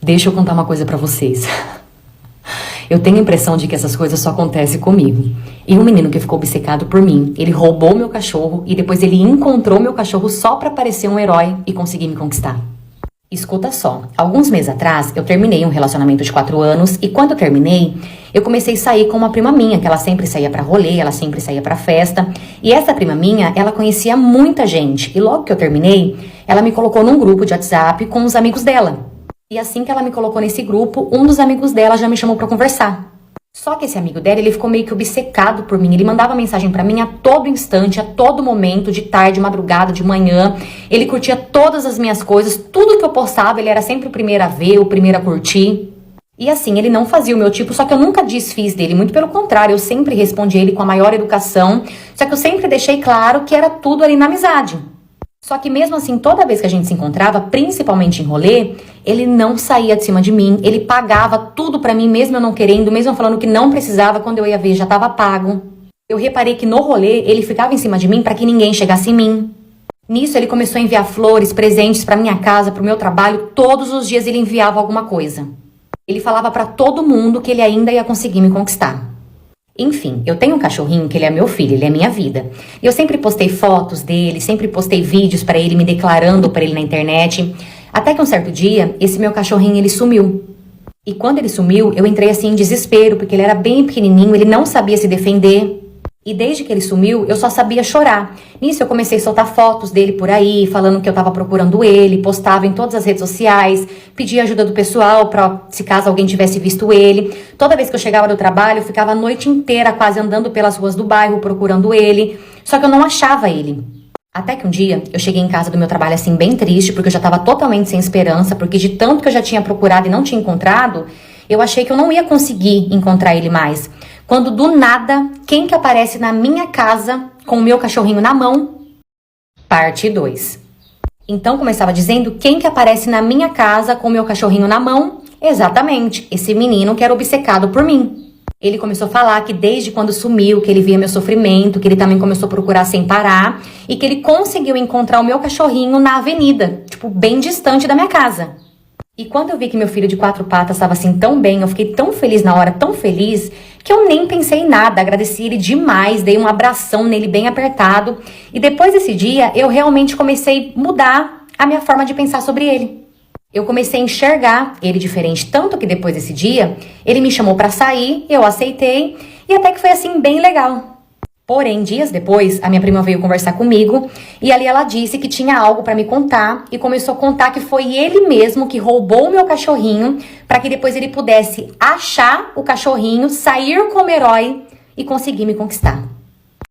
Deixa eu contar uma coisa pra vocês. Eu tenho a impressão de que essas coisas só acontecem comigo. E um menino que ficou obcecado por mim, ele roubou meu cachorro e depois ele encontrou meu cachorro só pra parecer um herói e conseguir me conquistar. Escuta só, alguns meses atrás eu terminei um relacionamento de 4 anos e quando eu terminei, eu comecei a sair com uma prima minha, que ela sempre saía pra rolê, ela sempre saía pra festa. E essa prima minha, ela conhecia muita gente e logo que eu terminei, ela me colocou num grupo de WhatsApp com os amigos dela. E assim que ela me colocou nesse grupo, um dos amigos dela já me chamou pra conversar. Só que esse amigo dela, ele ficou meio que obcecado por mim. Ele mandava mensagem pra mim a todo instante, a todo momento, de tarde, madrugada, de manhã. Ele curtia todas as minhas coisas, tudo que eu postava, ele era sempre o primeiro a ver, o primeiro a curtir. E assim, ele não fazia o meu tipo, só que eu nunca desfiz dele. Muito pelo contrário, eu sempre respondi ele com a maior educação. Só que eu sempre deixei claro que era tudo ali na amizade. Só que mesmo assim, toda vez que a gente se encontrava, principalmente em rolê, ele não saía de cima de mim, ele pagava tudo pra mim, mesmo eu não querendo, mesmo eu falando que não precisava, quando eu ia ver já tava pago. Eu reparei que no rolê, ele ficava em cima de mim pra que ninguém chegasse em mim. Nisso, ele começou a enviar flores, presentes pra minha casa, pro meu trabalho, todos os dias ele enviava alguma coisa. Ele falava pra todo mundo que ele ainda ia conseguir me conquistar. Enfim, eu tenho um cachorrinho que ele é meu filho, ele é minha vida. E eu sempre postei fotos dele, sempre postei vídeos pra ele, me declarando pra ele na internet. Até que um certo dia, esse meu cachorrinho, ele sumiu. E quando ele sumiu, eu entrei assim em desespero, porque ele era bem pequenininho, ele não sabia se defender. E desde que ele sumiu, eu só sabia chorar. Nisso eu comecei a soltar fotos dele por aí, falando que eu tava procurando ele, postava em todas as redes sociais, pedia ajuda do pessoal pra, se caso alguém tivesse visto ele. Toda vez que eu chegava do trabalho, eu ficava a noite inteira quase andando pelas ruas do bairro, procurando ele. Só que eu não achava ele. Até que um dia, eu cheguei em casa do meu trabalho assim, bem triste, porque eu já tava totalmente sem esperança, porque de tanto que eu já tinha procurado e não tinha encontrado, eu achei que eu não ia conseguir encontrar ele mais. Quando do nada, quem que aparece na minha casa com o meu cachorrinho na mão? Parte 2. Então começava dizendo quem que aparece na minha casa com o meu cachorrinho na mão? Exatamente, esse menino que era obcecado por mim. Ele começou a falar que desde quando sumiu, que ele via meu sofrimento, que ele também começou a procurar sem parar e que ele conseguiu encontrar o meu cachorrinho na avenida, tipo, bem distante da minha casa. E quando eu vi que meu filho de 4 patas estava assim tão bem, eu fiquei tão feliz na hora, tão feliz, que eu nem pensei em nada, agradeci ele demais, dei um abração nele bem apertado. E depois desse dia, eu realmente comecei a mudar a minha forma de pensar sobre ele. Eu comecei a enxergar ele diferente, tanto que depois desse dia, ele me chamou pra sair, eu aceitei, e até que foi assim bem legal. Porém, dias depois, a minha prima veio conversar comigo e ali ela disse que tinha algo pra me contar e começou a contar que foi ele mesmo que roubou o meu cachorrinho pra que depois ele pudesse achar o cachorrinho, sair como herói e conseguir me conquistar.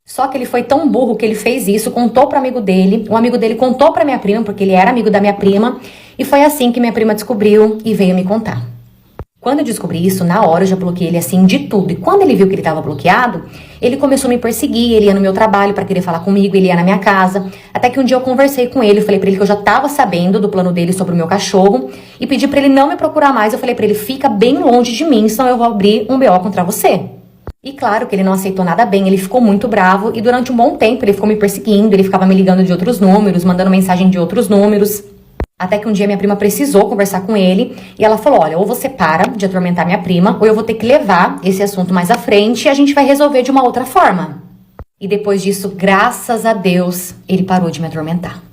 Só que ele foi tão burro que ele fez isso, contou pro amigo dele, o amigo dele contou pra minha prima, porque ele era amigo da minha prima, e foi assim que minha prima descobriu e veio me contar. Quando eu descobri isso, na hora eu já bloqueei ele assim de tudo. E quando ele viu que ele estava bloqueado, ele começou a me perseguir. Ele ia no meu trabalho para querer falar comigo, ele ia na minha casa. Até que um dia eu conversei com ele, eu falei para ele que eu já estava sabendo do plano dele sobre o meu cachorro e pedi para ele não me procurar mais. Eu falei para ele, fica bem longe de mim, senão eu vou abrir um BO contra você. E claro que ele não aceitou nada bem, ele ficou muito bravo e durante um bom tempo ele ficou me perseguindo, ele ficava me ligando de outros números, mandando mensagem de outros números. Até que um dia minha prima precisou conversar com ele e ela falou, olha, ou você para de atormentar minha prima, ou eu vou ter que levar esse assunto mais à frente e a gente vai resolver de uma outra forma. E depois disso, graças a Deus, ele parou de me atormentar.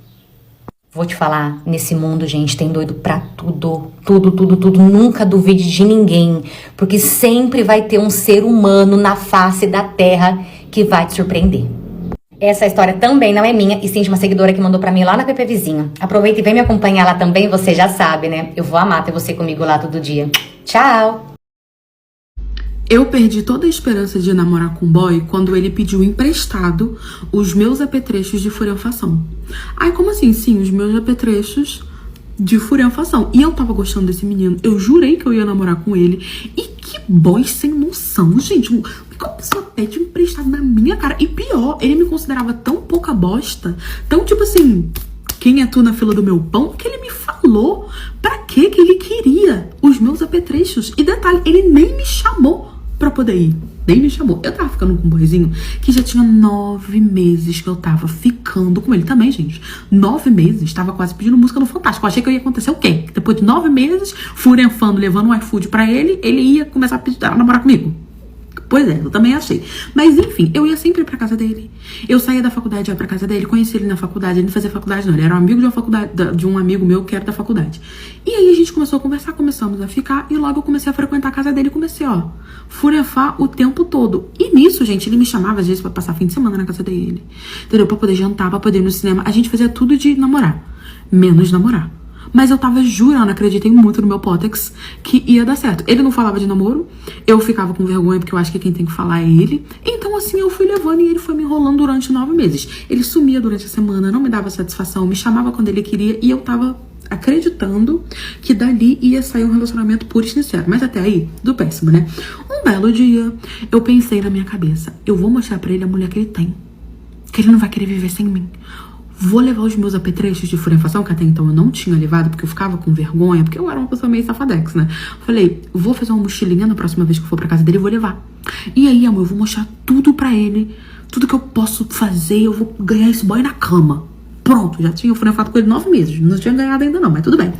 Vou te falar, nesse mundo, gente, tem doido pra tudo. Tudo. Nunca duvide de ninguém, porque sempre vai ter um ser humano na face da terra que vai te surpreender. Essa história também não é minha, e sim de uma seguidora que mandou pra mim lá na PP Vizinha. Aproveita e vem me acompanhar lá também, você já sabe, né? Eu vou amar ter você comigo lá todo dia. Tchau! Eu perdi toda a esperança de namorar com o boy quando ele pediu emprestado os meus apetrechos de furianfação. Ai, como assim? Sim, os meus apetrechos de furianfação. E eu tava gostando desse menino. Eu jurei que eu ia namorar com ele. E que boy sem noção, gente. Como a pessoa pede emprestado na minha cara? E pior, ele me considerava tão pouca bosta. Tão tipo assim, quem é tu na fila do meu pão? Que ele me falou pra que ele queria os meus apetrechos. E detalhe, ele nem me chamou pra pra poder ir. Nem me chamou. Eu tava ficando com um boyzinho que já tinha 9 meses que eu tava ficando com ele também, gente. 9 meses, tava quase pedindo música no Fantástico. Eu achei que ia acontecer o quê? Depois de 9 meses, furenfando, levando um iFood pra ele ia começar a namorar comigo. Pois é, eu também achei. Mas enfim, eu ia sempre pra casa dele. Eu saía da faculdade, ia pra casa dele, conheci ele na faculdade. Ele não fazia faculdade não, ele era um amigo de uma faculdade, de um amigo meu que era da faculdade. E aí a gente começou a conversar, começamos a ficar. E logo eu comecei a frequentar a casa dele e comecei, furefar o tempo todo. E nisso, gente, ele me chamava às vezes pra passar fim de semana na casa dele. Entendeu? Pra poder jantar, pra poder ir no cinema. A gente fazia tudo de namorar, menos namorar. Mas eu tava jurando, acreditei muito no meu pótex, que ia dar certo. Ele não falava de namoro, eu ficava com vergonha, porque eu acho que quem tem que falar é ele. Então assim, eu fui levando e ele foi me enrolando durante 9 meses. Ele sumia durante a semana, não me dava satisfação, me chamava quando ele queria e eu tava acreditando que dali ia sair um relacionamento puro e sincero. Mas até aí, do péssimo, né? Um belo dia, eu pensei na minha cabeça, eu vou mostrar pra ele a mulher que ele tem, que ele não vai querer viver sem mim. Vou levar os meus apetrechos de furefação, que até então eu não tinha levado, porque eu ficava com vergonha, porque eu era uma pessoa meio safadex, né? Falei, vou fazer uma mochilinha na próxima vez que eu for pra casa dele e vou levar. E aí, amor, eu vou mostrar tudo pra ele, tudo que eu posso fazer, eu vou ganhar esse boy na cama. Pronto, já tinha furefado com ele 9 meses, não tinha ganhado ainda não, mas tudo bem.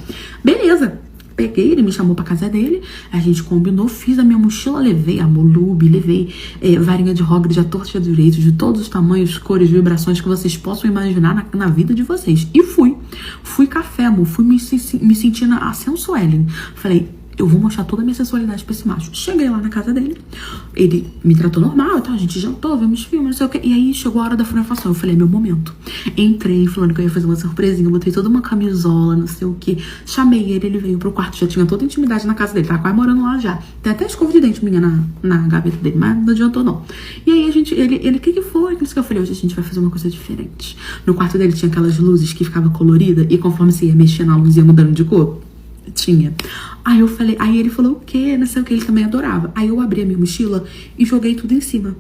Beleza. Peguei, ele me chamou pra casa dele, a gente combinou, fiz a minha mochila, levei a Molube, levei varinha de Hogwarts a torta e a direito, de todos os tamanhos, cores, vibrações que vocês possam imaginar na vida de vocês. E fui café, amor, fui me sentindo a sensuellen. Falei, eu vou mostrar toda a minha sensualidade pra esse macho. Cheguei lá na casa dele, ele me tratou normal, tá? A gente jantou, vimos filme, não sei o que. E aí chegou a hora da furefação, eu falei, é meu momento. Entrei falando que eu ia fazer uma surpresinha, botei toda uma camisola, não sei o que. Chamei ele veio pro quarto, já tinha toda a intimidade na casa dele, tava quase morando lá já. Tem até escova de dente minha na gaveta dele, mas não adiantou não. E aí ele, o que foi? Que eu falei, hoje a gente vai fazer uma coisa diferente. No quarto dele tinha aquelas luzes que ficava colorida e conforme você ia mexendo a luz ia mudando de cor. Tinha. Aí ele falou o quê? Não sei o que, ele também adorava. Aí eu abri a minha mochila e joguei tudo em cima.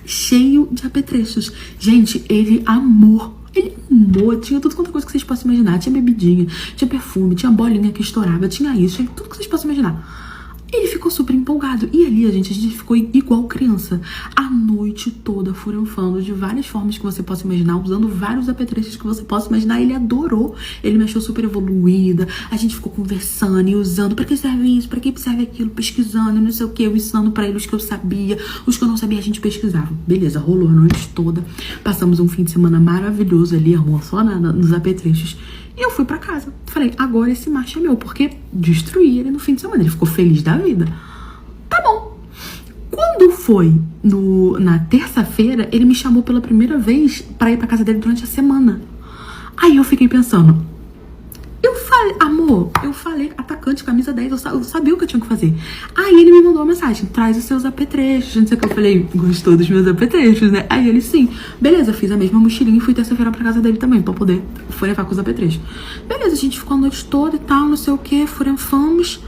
Cheio de apetrechos. Gente, ele amou. Tinha tudo quanto coisa que vocês possam imaginar. Tinha bebidinha, tinha perfume, tinha bolinha que estourava, tinha isso, tinha tudo que vocês possam imaginar. Ele ficou super empolgado. E ali, a gente ficou igual criança. A noite toda furanfando de várias formas que você possa imaginar, usando vários apetrechos que você possa imaginar. Ele adorou. Ele me achou super evoluída. A gente ficou conversando e usando. Pra que serve isso? Pra que serve aquilo? Pesquisando, não sei o que. Eu ensinando pra ele os que eu sabia. Os que eu não sabia, a gente pesquisava. Beleza, rolou a noite toda. Passamos um fim de semana maravilhoso ali, amor, só nos apetrechos. E eu fui pra casa. Falei, agora esse macho é meu, porque destruí ele no fim de semana. Ele ficou feliz da vida. Tá bom. Quando foi na terça-feira, ele me chamou pela primeira vez pra ir pra casa dele durante a semana. Aí eu fiquei pensando, eu falei, atacante, camisa 10, eu sabia o que eu tinha que fazer. Aí ele me mandou uma mensagem, traz os seus apetrechos, não sei o que. Eu falei, gostou dos meus apetrechos, né? Aí ele, sim. Beleza, fiz a mesma mochilinha e fui terça-feira pra casa dele também, pra poder levar com os apetrechos. Beleza, a gente ficou a noite toda e tal, não sei o que, furanfamos.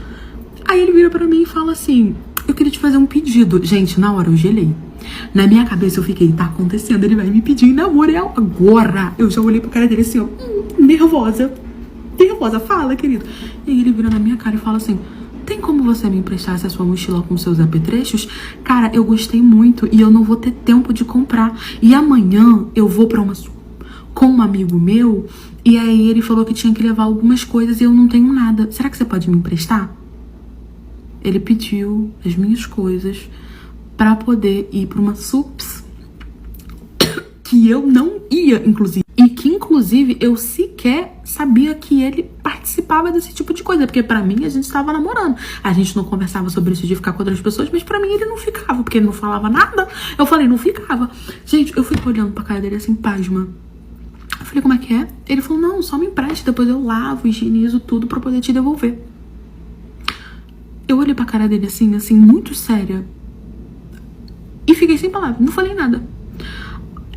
Aí ele vira pra mim e fala assim, eu queria te fazer um pedido. Gente, na hora eu gelei. Na minha cabeça eu fiquei, tá acontecendo, ele vai me pedir em namoro, é agora. Eu já olhei pra cara dele assim, ó, nervosa, fala, querido. E aí ele vira na minha cara e fala assim, tem como você me emprestar essa sua mochila com seus apetrechos? Cara, eu gostei muito e eu não vou ter tempo de comprar. E amanhã eu vou pra com um amigo meu, e aí ele falou que tinha que levar algumas coisas e eu não tenho nada. Será que você pode me emprestar? Ele pediu as minhas coisas pra poder ir pra uma SUPS que eu não ia, inclusive. E que, inclusive, eu sequer sabia que ele participava desse tipo de coisa. Porque pra mim, a gente estava namorando. A gente não conversava sobre isso de ficar com outras pessoas, mas pra mim ele não ficava, porque ele não falava nada. Eu falei, não ficava. Gente, eu fui olhando pra cara dele assim, pasma. Eu falei, como é que é? Ele falou, não, só me empreste, depois eu lavo, higienizo tudo pra poder te devolver. Eu olhei pra cara dele assim, muito séria. E fiquei sem palavras, não falei nada.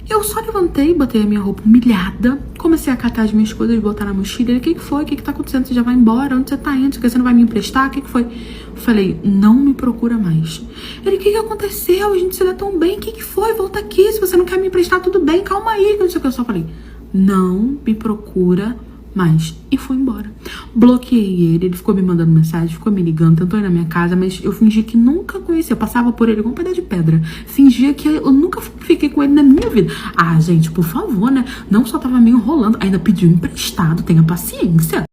Eu só levantei, botei a minha roupa humilhada, comecei a catar as minhas coisas, botar na mochila. Ele, o que foi? O que tá acontecendo? Você já vai embora? Onde você tá indo? Você não vai me emprestar? O que foi? Eu falei, não me procura mais. Ele, o que aconteceu? A gente se dá tão bem. O que foi? Volta aqui. Se você não quer me emprestar, tudo bem. Calma aí. Não sei o que. Eu só falei, não me procura mais e fui embora. Bloqueei ele ficou me mandando mensagem, ficou me ligando, tentou ir na minha casa, mas eu fingi que nunca conhecia. Eu passava por ele com um pedaço de pedra. Fingia que eu nunca fiquei com ele na minha vida. Ah, gente, por favor, né? Não só tava me enrolando, ainda pediu emprestado, tenha paciência.